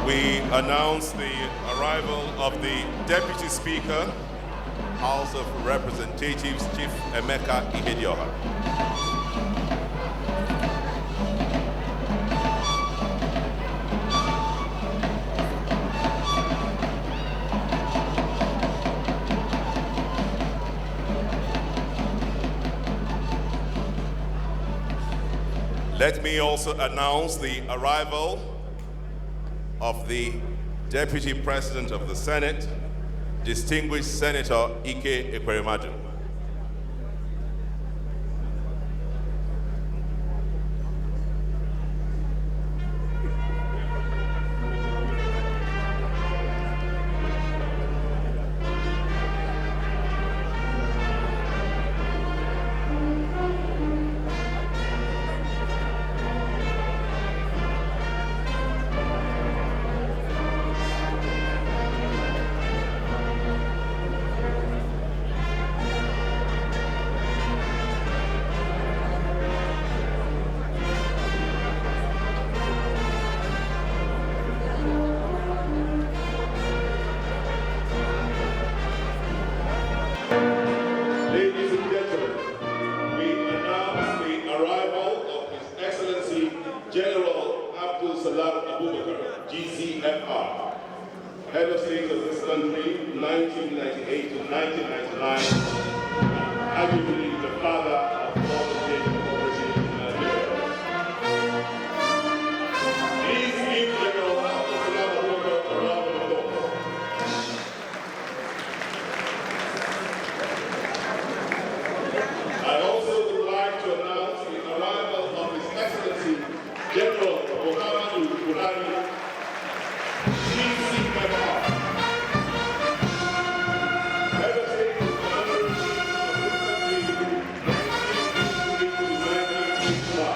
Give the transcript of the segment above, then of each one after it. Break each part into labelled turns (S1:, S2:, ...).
S1: we announce the arrival of the Deputy Speaker, House of Representatives, Chief Emeka Ihedioha. Let me also announce the arrival of the Deputy President of the Senate, Distinguished Senator Ike Ekweremadu. Ladies and gentlemen, we announce the arrival of His Excellency General Abdul Salam Abubakar, GCFR, Head of State of this country, 1998 to 1999, arguably the father of modern day democracy in Nigeria. Please give General Abdul Salam Abubakar a round of applause. I also would like to announce the arrival of His Excellency General Muhammadu Buhari, GCFR, Head of State of the country, 1983 to 1985.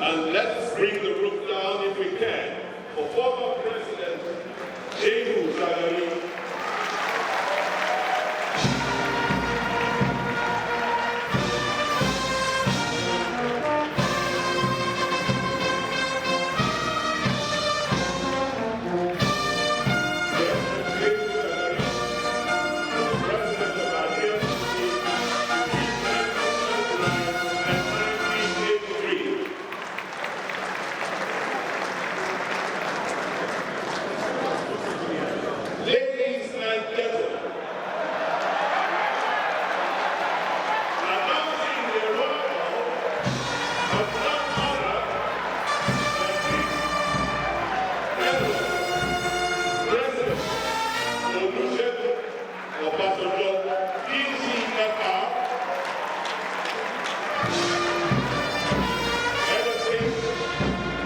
S1: And let's bring the roof down if we can for former President Shehu Shagari. Ladies and gentlemen, announcing the arrival of none other than the President Olusegun Obasanjo, GCFR, Head of State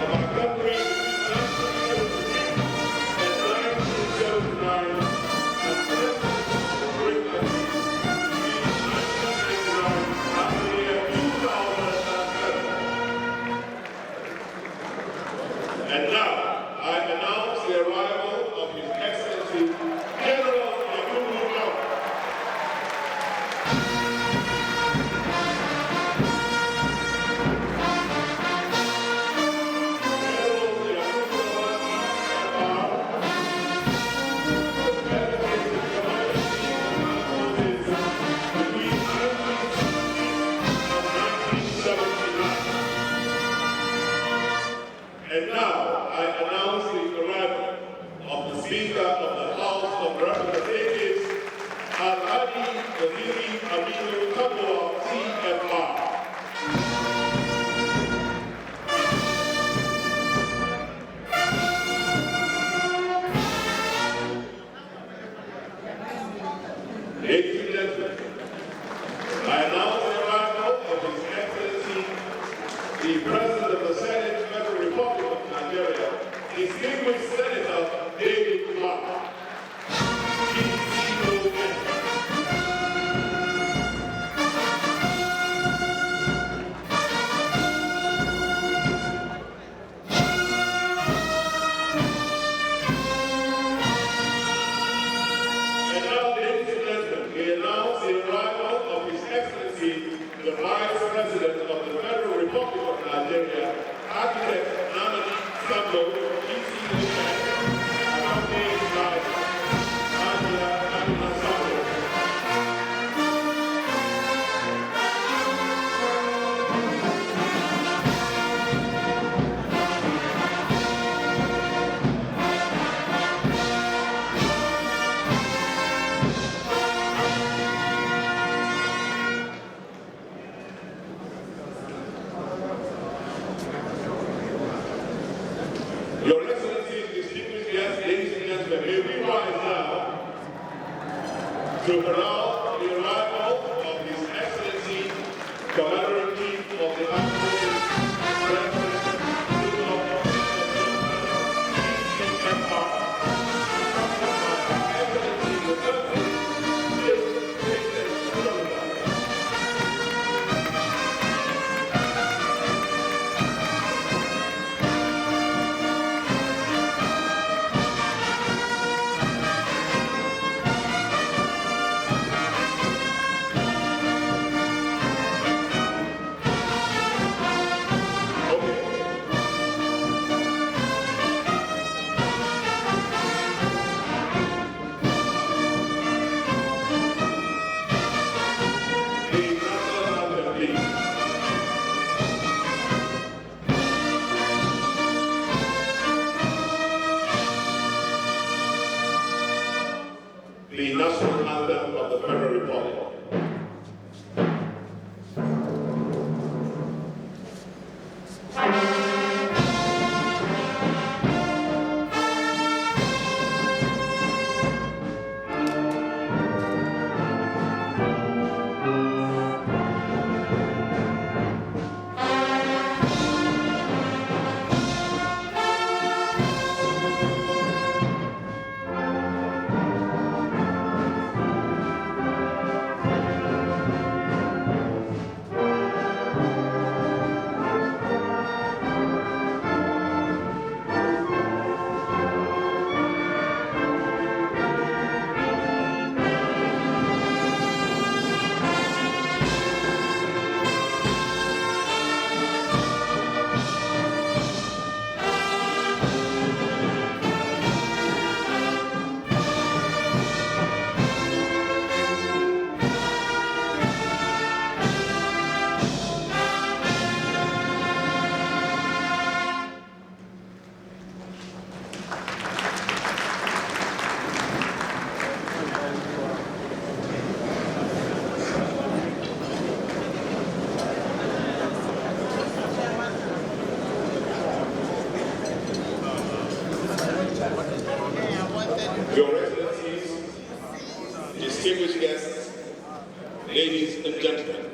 S1: of our country, 1973 and 1979, and President of the Great Country, between 1989 and the year 2007. And now, I announce the arrival of His Excellency General Yakubu Gowon. And now I announce the arrival of the Speaker of the House of Representatives, Alhaji Waziri Aminu Tambuwal, CFR. Ladies and gentlemen, I announce the arrival of His Excellency, the President of the Senate, Federal Republic of Nigeria, Distinguished Senator David Clark, GCON. gentlemen, may we rise now to herald the arrival of His Excellency, Commander in Chief of the Armed Forces, President of the GCFR, Excellency the President, the national anthem of the Federal Republic. Your Excellencies, distinguished guests, ladies and gentlemen.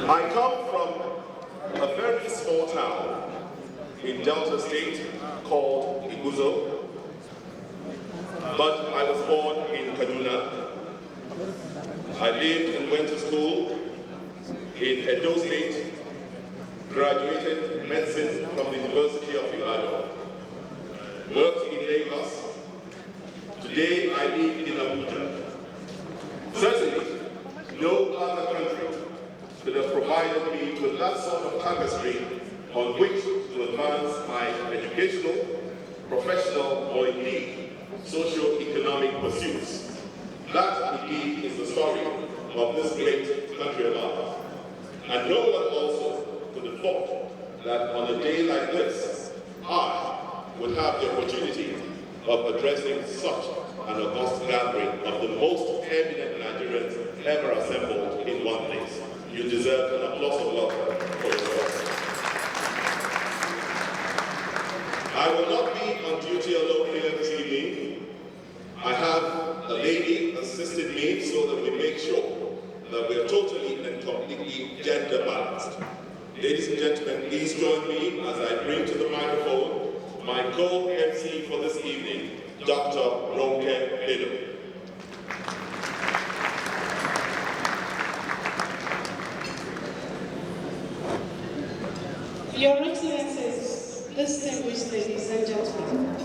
S1: I come from a very small town in Delta State called Iguzo, but I was born in Kaduna. I lived and went to school in Edo State, graduated medicine from the University of Ibadan, worked in Lagos. Today I live in Abuja. Certainly, no other country could have provided me with that sort of tapestry on which to advance my educational, professional, or indeed socio-economic pursuits. That indeed is the story of this great country of ours. And no one also could have thought that on a day like this, I would have the opportunity of addressing such an august gathering of the most eminent Nigerians ever assembled in one place. You deserve an applause of welcome for yourselves. I will not be on duty alone here this evening. I have a lady assisting me so that we make sure that we are totally and completely gender balanced. Ladies and gentlemen, please join me as I bring to the microphone my co-MC for this evening, Dr. Ronke Bello.
S2: Your Excellencies, distinguished ladies and gentlemen,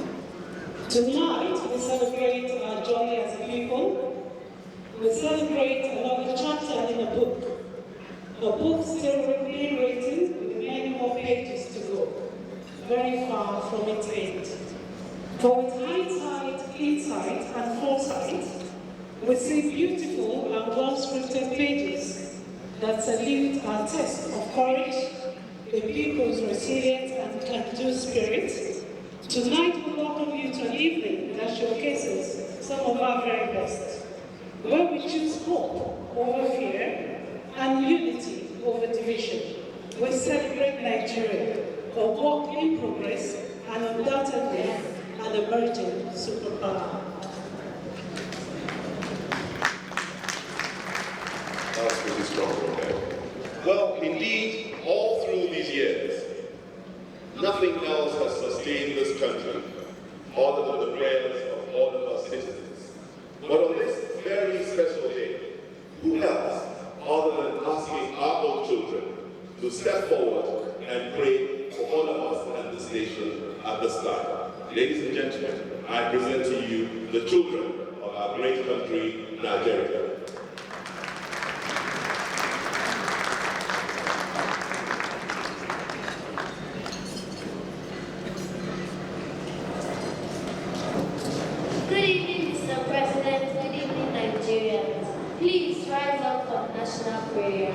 S2: tonight we celebrate our joy as a people. We celebrate another chapter in a book still being written with many more pages to go, very far from its end. For with hindsight, insight, and foresight, we see beautiful and well-scripted pages that salute our test of courage, a people's resilient and can-do spirit. Tonight we welcome you to an evening that showcases some of our very best, where we choose hope over fear and unity over division. We celebrate Nigeria, a work in progress, and undoubtedly an emerging superpower.
S1: That's pretty strong, okay? Well, indeed, all through these years, nothing else has sustained this country other than the prayers of all of our citizens. But on this very special day, who else other than asking our own children to step forward and pray for all of us and this nation at this time? Ladies and gentlemen, I present to you the children of our great country, Nigeria.
S3: Good evening, Mr. President. Good evening, Nigerians. Please rise up for national prayer.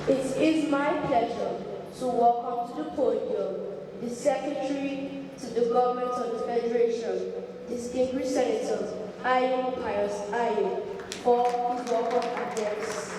S4: It is my pleasure to welcome to the podium the Secretary to the Government of the Federation, distinguished Senator Ayo Pius Ayo, for his welcome address.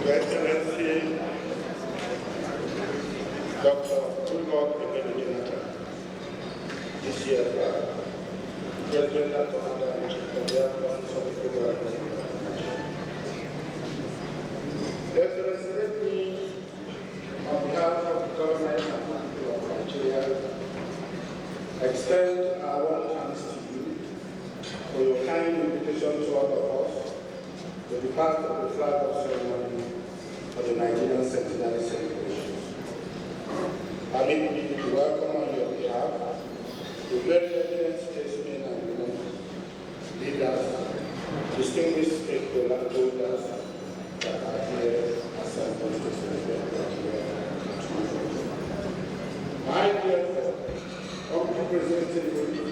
S5: Your Excellency, Dr. Goodluck Jonathan, this year, President and Commander-in-Chief of the Armed Forces of the Federal Republic of Nigeria. Your Excellency, let me, on behalf of the government and people of Nigeria, extend our warm thanks to you for your kind invitation to all of us to be part of the flag-off ceremony for the Nigerian Centenary celebrations. Permit me to welcome on your behalf the very eminent statesmen and women, leaders, distinguished stakeholders that are here assembled to celebrate Nigeria. I therefore come to present to you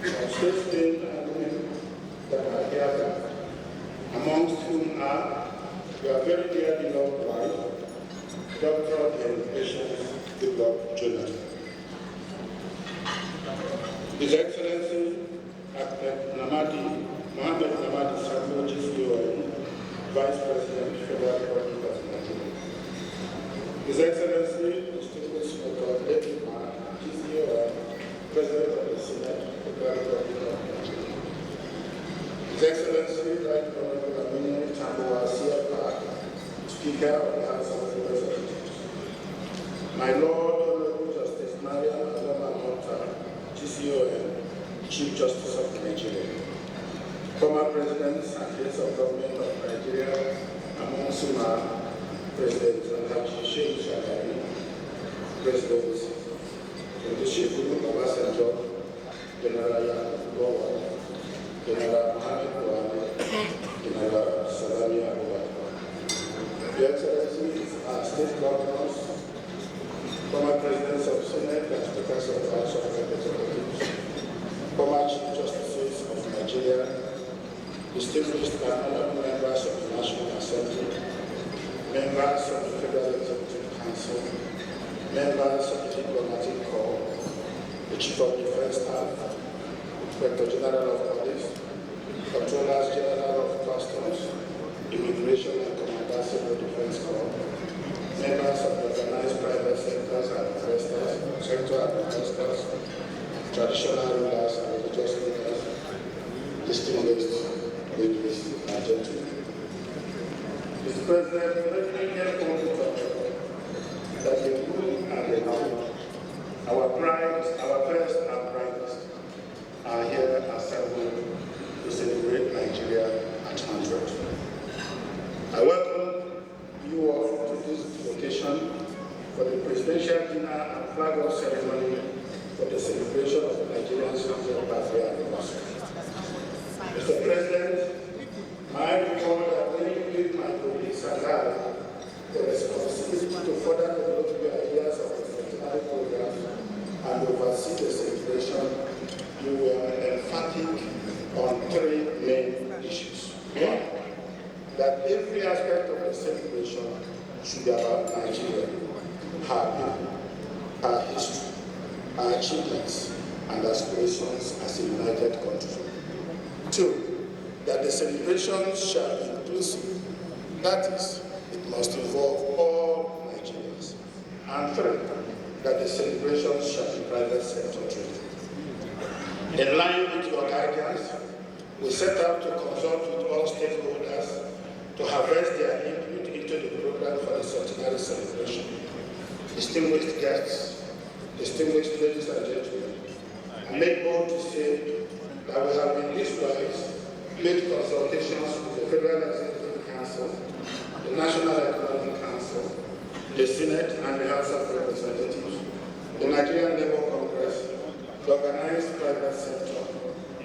S5: our statesmen and women that are here, amongst whom are your very dear beloved wife, Dr. and Patience Goodluck Jonathan. His Excellency Mohammed Namadi Sambo, GCON, Vice President, Federal Republic of Nigeria. His Excellency, distinguished Senator David Mark, GCON, President of the Senate, Federal Republic of Nigeria. His Excellency, Right Honorable Aminu Tamboa CFR, Speaker of the House of Representatives. My Lord Honorable Justice Maria Aloma Monta, GCON, Chief Justice of Nigeria. Former Presidents and Heads of Government of Nigeria, among Suma, President Alhaji Sheikh Shagari, President Olusegun Obasanjo, General Yakubu Gowon, General Mohammed Buhari, General Salami Abubakar. Your Excellencies, our state governors, former presidents of Senate and speakers of the House of Representatives, former Chief Justices of Nigeria, distinguished and honorable members of the National Assembly, members of the Federal Executive Council, members of the Diplomatic Corps, the Chief of Defense Staff, Inspector General of Police, Controllers General of Customs, Immigration and Commander Civil Defense Corps, members of the organized private sectors and investors, sector investors, traditional rulers and religious leaders, distinguished ladies and gentlemen. Mr. President, let me get home to talk that the good and the good, our brides, our best and brightest, are here assembled to celebrate Nigeria at 100. I welcome you all to this occasion for the presidential dinner and flag-off ceremony for the celebration of Nigeria's 100th birthday anniversary. Mr. President, I recall that when you gave my colleagues and I the responsibility to further develop the ideas of the Centenary program and oversee the celebration, you were emphatic on three main issues. One, that every aspect of the celebration should be about Nigeria, her people, her history, her achievements, and aspirations as a united country. Two, that the celebration shall be inclusive. That is, it must involve all Nigerians. And three, that the celebration shall be private sector driven. In line with your guidance, we set out to consult with all stakeholders to harvest their input into the program for the Centenary celebration. Distinguished guests, distinguished ladies and gentlemen, I make bold to say that we have in this wise made consultations with the Federal Executive Council, the National Economic Council, the Senate and the House of Representatives, the Nigerian Labour Congress, the organized private sector,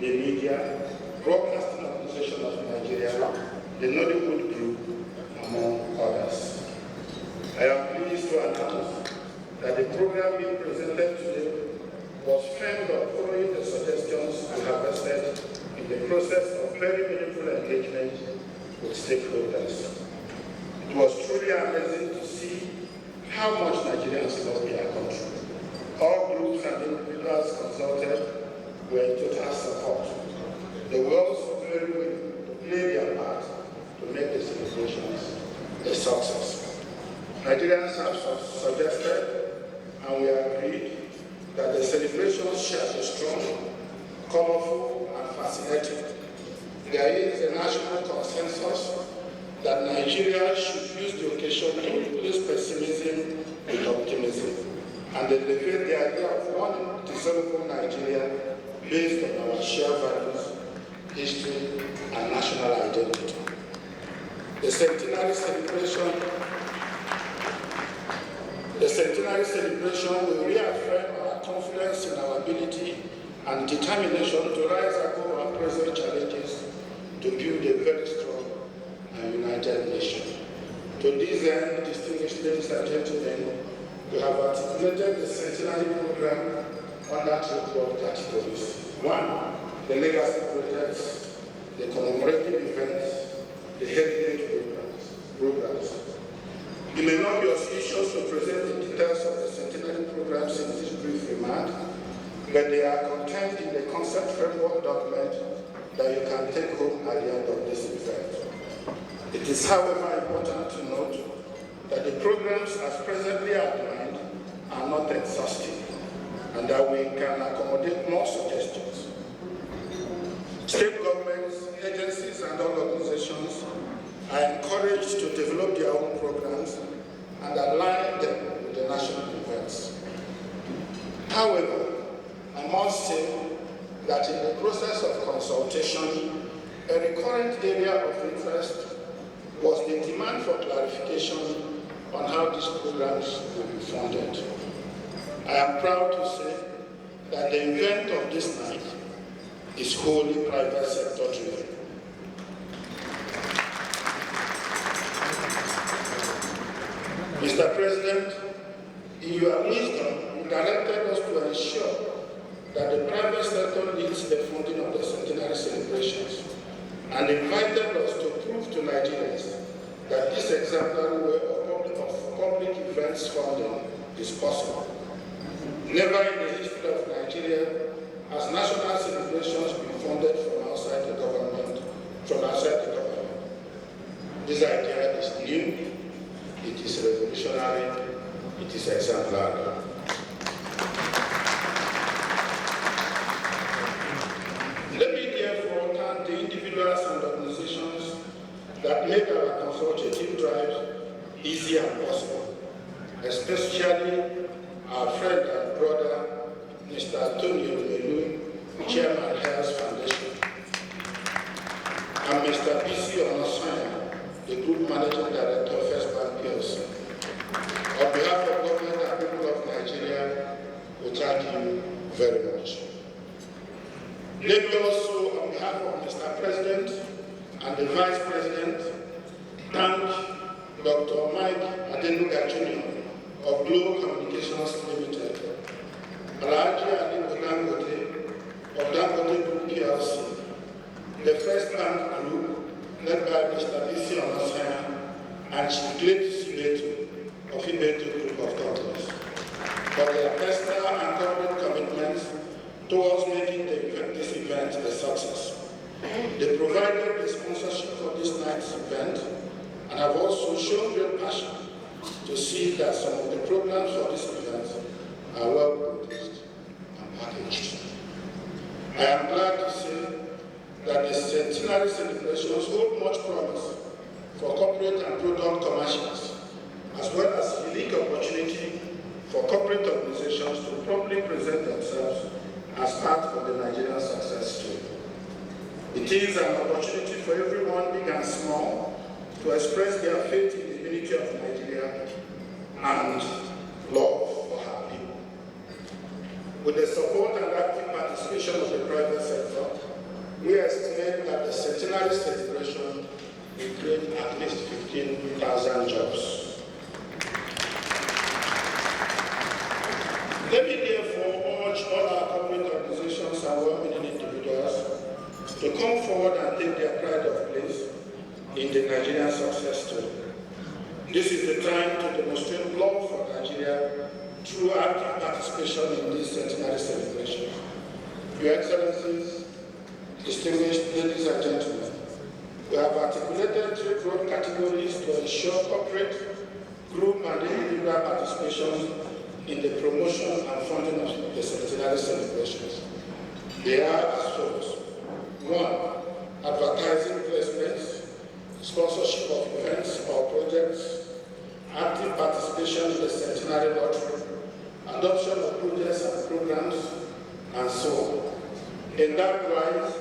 S5: the media, Broadcasting Organization of Nigeria, the Nollywood Group, among others. I am pleased to announce that the program being presented today was framed up following the suggestions and harvested in the process of very meaningful engagement with stakeholders. It was truly amazing to see how much Nigerians love their country. All groups and individuals consulted were in total support. They were also very willing to play their part to make the celebrations a success. Nigerians have suggested, and we agreed, that the celebrations shall be strong, colorful, and fascinating. There is a national consensus that Nigeria should use the occasion to replace pessimism with optimism, and they elevate the idea of one desirable Nigeria based on our shared values, history, and national identity. The Centenary celebration will reaffirm our confidence in our ability and determination to rise above our present challenges to build a very strong and united nation. To this end, distinguished ladies and gentlemen, we have articulated the Centenary program under three broad categories. One, the legacy projects, the commemorative events, the heritage programs. It may not be auspicious to present the details of the Centenary programs in this brief remark, but they are contained in the concept framework document that you can take home at the end of this event. It is, however, important to note that the programs as presently outlined are not exhaustive, and that we can accommodate more suggestions. State governments, agencies, and all organizations are encouraged to develop their own programs and align them with the national events. However, I must say that in the process of consultation, a recurrent area of interest was the demand for clarification on how these programs will be funded. I am proud to say that the event of this night is wholly private sector driven. Mr. President, in your wisdom, you directed us to ensure that the private sector leads the funding of the Centenary celebrations and invited us to prove to Nigerians that this exemplary way of public events funding is possible. Never in the history of Nigeria Nigeria as national celebrations be funded from outside the government, This idea is new, it is revolutionary, it is exemplary. Let me therefore thank the individuals and organizations that make our consultative drives easy and possible, especially our friend and brother, Mr. Antonio Melu, Chairman Health Foundation, and Mr. B.C. Onosanya, the Group Managing Director of First Bank PLC. On behalf of government and people of Nigeria, we thank you very much. Let me also, on behalf of Mr. President and the Vice President, thank Dr. Mike Adenuga Jr. of Global Communications Limited, Alhaji Ali Dangote of Dangote Group PLC, the First Bank Group led by Mr. B.C. Onosanya, and Chief Gladys Ibeto of Ibeto Group of Companies, for their personal and corporate commitments towards making this event a success. They provided the sponsorship for this night's event and have also shown great passion to see that some of the programs for this event are well produced and packaged. I am glad to say that the Centenary celebrations hold much promise for corporate and product commercials, as well as unique opportunity for corporate organizations to properly present themselves as part of the Nigerian success story. It is an opportunity for everyone, big and small, to express their faith in the unity of Nigeria and love for her people. With the support and active participation of the private sector, we estimate that the Centenary celebration will create at least 15,000 jobs. Let me therefore urge all our corporate organizations and well-meaning individuals to come forward and take their pride of place in the Nigerian success story. This is the time to demonstrate love for Nigeria through active participation in this Centenary celebration. Your Excellencies, distinguished ladies and gentlemen, we have articulated 3 broad categories to ensure corporate, group, and individual participation in the promotion and funding of the Centenary celebrations. They are as follows. 1. Advertising placements, sponsorship of events or projects, active participation in the Centenary Lottery, adoption of projects and programs, and so on. In that light,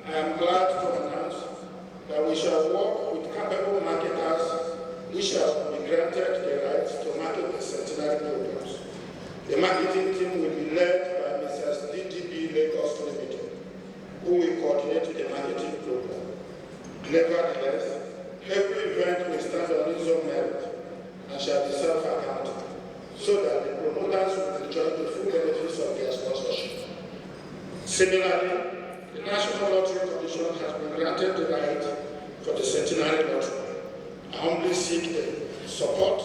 S5: I am glad to announce that we shall work with capable marketers who shall be granted the right to market the Centenary programs. The marketing team will be led by Mrs. DDB Lagos Limited, who will coordinate the marketing program. Nevertheless, every event will stand on its own merit and shall be self-accounting, so that the promoters will enjoy the full benefits of their sponsorship. Similarly, the National Lottery Commission has been granted the right for the Centenary Lottery. I humbly seek the support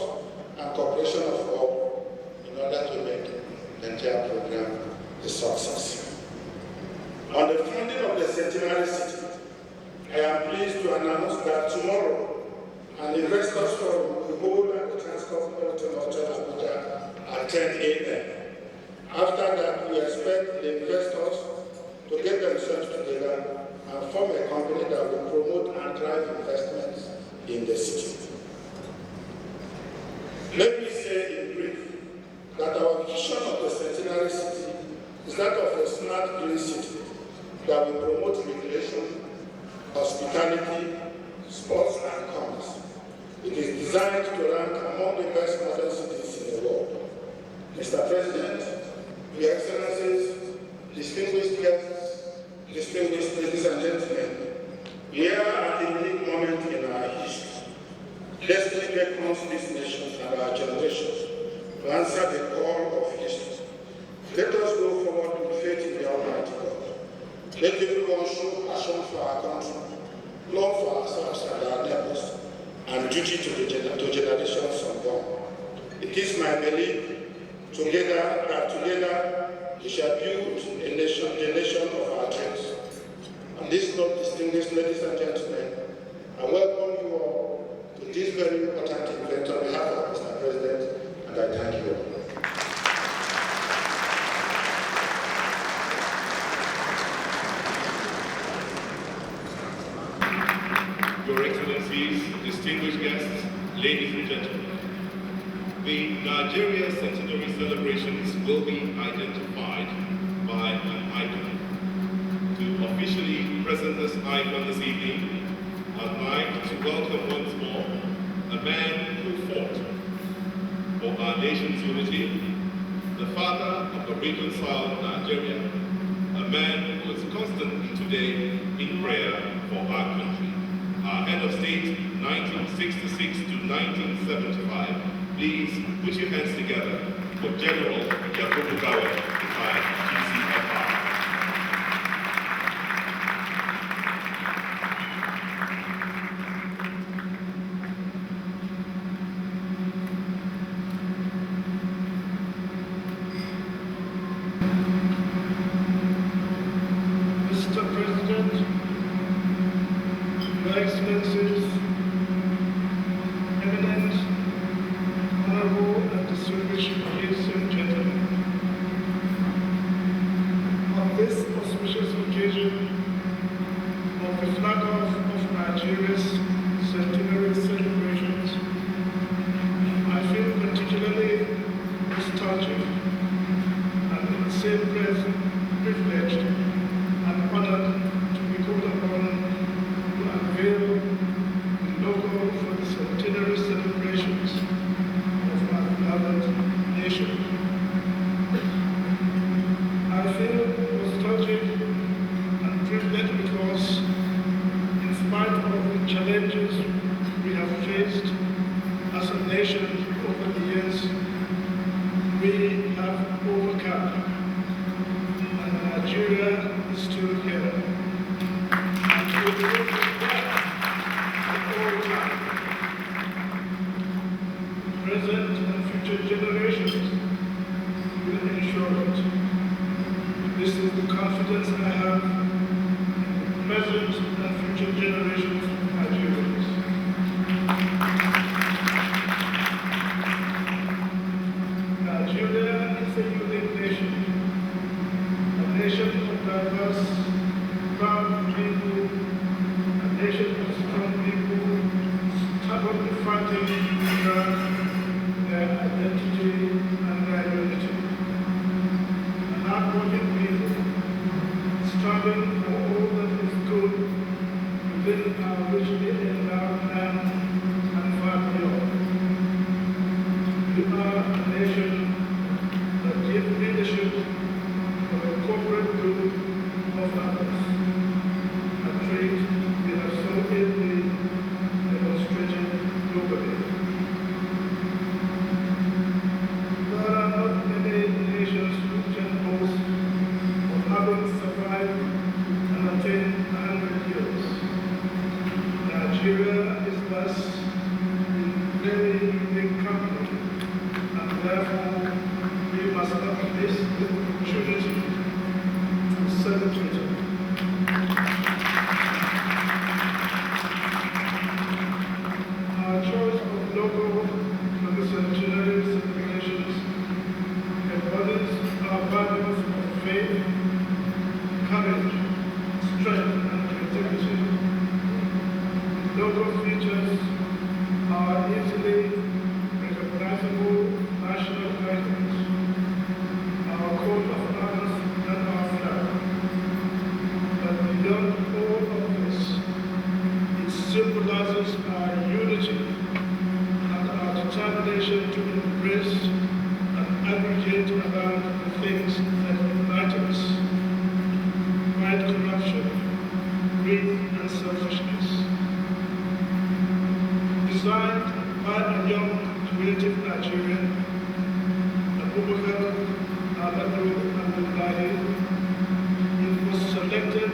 S5: and cooperation of all in order to make the entire program a success. On the funding of the Centenary City, I am pleased to announce that tomorrow an investors forum will hold at the Transcontinental Hotel Abuja at 10 a.m. After that, we expect the investors to get themselves together and form a company that will promote and drive investments in the city. Let me say in brief that our vision of the Centenary City is that of a smart green city that will promote recreation, hospitality, sports, and commerce. It is designed to rank among the best modern cities in the world. Mr. President, Your Excellencies, distinguished guests, distinguished ladies and gentlemen, we are at a unique moment in our history. Destiny beckons this nation and our generations to answer the call of history. Let us go forward with faith in the Almighty God. Let everyone show passion for our country, love for ourselves and our neighbors, and duty to generations unborn. It is my belief that together He shall build a nation, the nation of our dreams. On this note, distinguished ladies and gentlemen, I welcome you all to this very important event on behalf of Mr. President, and I thank you all.
S1: Your Excellencies, distinguished guests, ladies and gentlemen, the Nigeria Centenary celebrations will be identified by an icon. To officially present this icon this evening, I'd like to welcome once more a man who fought for our nation's unity, the father of the reconciled Nigeria, a man who is constantly today in prayer for our country. Our head of state, 1966 to 1975. Please put your hands together for General Yakubu Gawa, retired GCFR.
S6: Mr. President, Your Excellencies, eminent, honorable, and distinguished ladies and gentlemen, on this auspicious occasion of the flag-off of Nigeria's centenary celebrations, I feel particularly nostalgic and in the same breath privileged and honored to be called upon to unveil the logo for the centenary celebrations of our beloved nation. I feel nostalgic and privileged because, in spite of the challenges we have faced as a nation over the years, we have overcome. And Nigeria is still here. And we will be there all time. Present and future generations will ensure it. This is the confidence I have in the present and future generations of Nigerians. Nigeria is a unique nation. A nation of diverse, proud people, a nation of strong people, stubbornly fighting to preserve their identity and their unity. And hardworking people, striving for all that is good within our richly endowed land and far beyond. We are a nation that gives leadership for the corporate good of others, a trait we have so ably demonstrated globally. There are not many nations who can boast of having survived and attained 100 years. Nigeria is thus a very unique company, and therefore we must not miss the opportunity to celebrate it. Our choice of logo for the centenary celebrations embodies our values of faith, courage, strength, and creativity. The logo features our easily recognizable national icons, our coat of arms, and our flag. But beyond all of this, it symbolizes our unity and our determination to embrace and aggregate around the things that unite us: fight corruption, greed, and selfishness. Designed by a young, creative Nigerian, Abubakar Abdul Abdullahi, it was selected